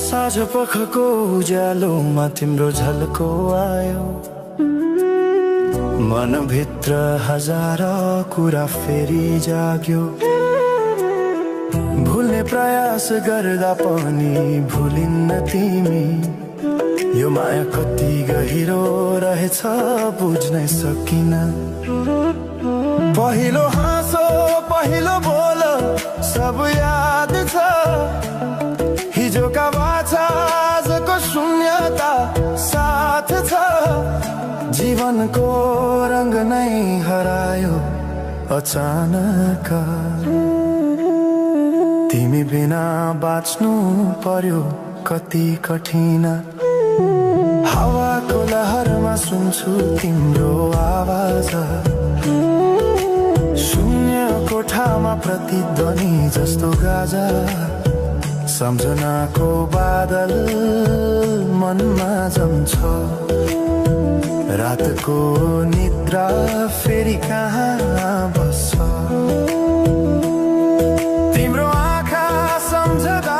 साँझ पखको उज्यालोमा तिम्रो झल्को आयो, मनभित्र हजार कुरा फेरि जाग्यो। भुल्ने प्रयास गर्दा पनि भुलिन्न तिमी, यो माया कति गहिरो रहेछ बुझ्नै सकिन। पहिलो हाँसो पहिलो बोल सब याद छ, हिजोका बाछा आजको शून्यता साथ छ। जीवनको रंग नै हरायो अचानक, तिमी बिना बाँच्नु पर्यो कति कठिन। हावाको लहरमा सुन्छु तिम्रो आवाज, शून्य कोठामा प्रतिध्वनि जस्तो गाजा। सम्झनाको बादल मनमा जम्छ, रातको निद्रा फेरि कहाँ बस्छ। तिम्रो आँखा सम्झदा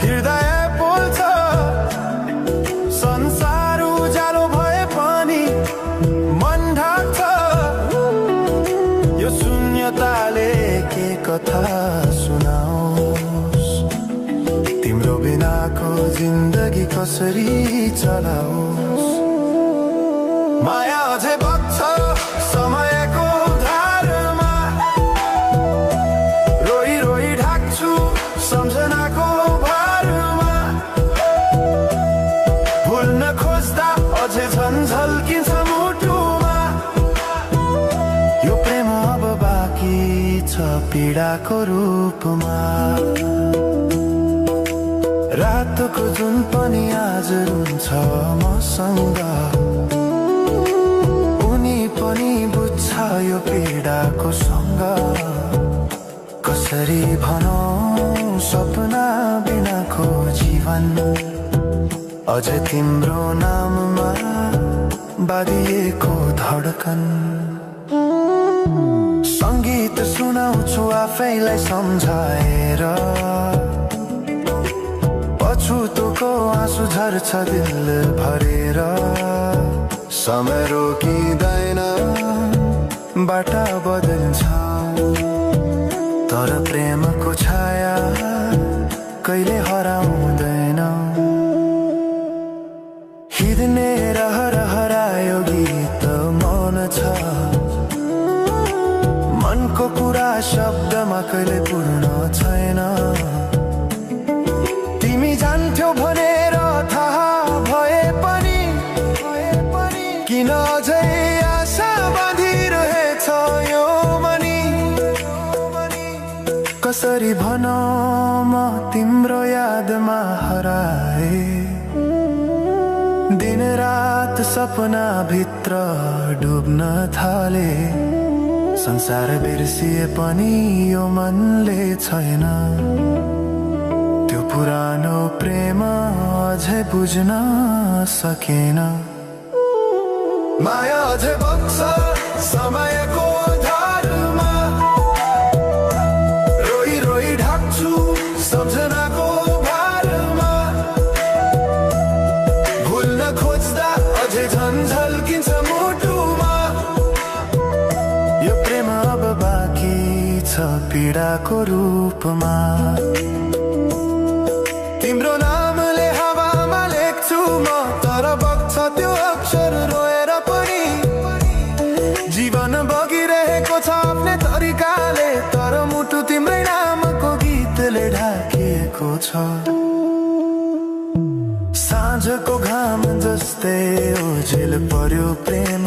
हृदय पोल्छ, संसार उज्यालो भए पनि मन ढाक्छ। यो शून्यताले के कथा सुनाओस्, तिम्रो बिनाको जिन्दगी कसरी चलाओस्। माया अझै बग्छ समयको धारमा, रोई रोई ढाक्छु सम्झनाको भारमा। भुल्न खोज्दा अझै झल्किन्छ मुटुमा, यो प्रेम अब बाँकी छ पीडाको रूपमा। रातको जुन पनि आज रुन्छ मसँग, पनि बुझ्छ यो पीडाको सँग। कसरी भनौं सपना बिनाको जीवन, अझ तिम्रो नाममा बाँधिएको धडकन। संगीत सुनाउँछु आफैलाई सम्झाएर, पछुतोको आँसु झर्छ दिल भरेर। समय रोकिँदैन बाटा बदल्छ, तर प्रेमको छाया कहिले हराउँदैन। हिँड्ने रहर हरायो गीत मौन छ, मनको कुरा शब्दमा कहिले पूर्ण छैन। तिमी जान्थ्यौ भनेर थाहा भए पनि किन अझै आशा बाँधिरहेछ यो मनी। कसरी भनौं म तिम्रो यादमा हराए, दिन रात सपना भित्र डुब्न थाले। संसार बिर्सिए पनि यो मनले छैन, त्यो पुरानो प्रेम अझै बुझ्न सकेन। माया अझै बग्छ समयको धारमा, रोई रोई ढाक्छु सम्झनाको भारमा। भुल्न खोज्दा अझै झल्किन्छ मुटुमा, यो प्रेम अब बाँकी छ पीडाको रूपमा। तिम्रो नामले हावामा लेख्छु म, तर बग्छ त्यो अक्षर रोएर पनि। जीवन बगिरहेको छ आफ्नै तरिकाले, तर मुटु तिम्रै नामको गीतले ढाकिएको छ। साँझको घाम जस्तै ओझेल पर्यो प्रेम,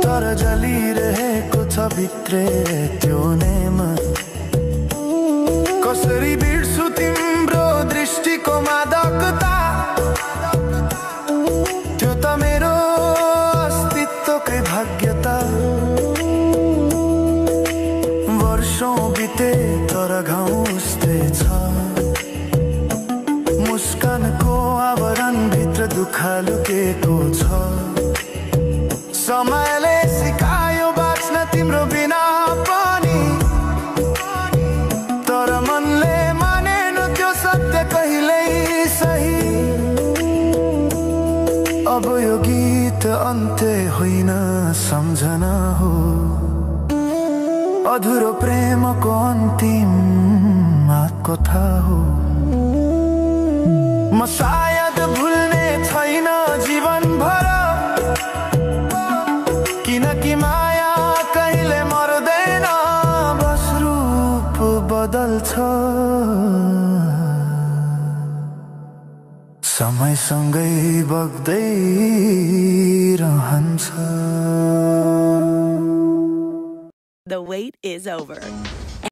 तर जलिरहेको छ भित्रै त्यो नेम। कसरी बिर्सु तिम्रो दृष्टिको मादकता, त्यो त मेरो अस्तित्वकै भाग्यता। वर्षौं बिते तर घाउ उस्तै छ, मुस्कानको आवरण भित्र दुःख लुकेको छ। समयले सिकायो बाँच्न तिम्रो बिना पनि, तर मनले मान अन्त्य होइन सम्झना हो, अधुरो प्रेमको अन्तिम कथा हो। म सायद भुल्ने छैन जीवन भर, किनकि माया कहिले मर्दैन, बस रूप बदल्छ, समयसँगै बग्दै रहन्छ। The wait is over.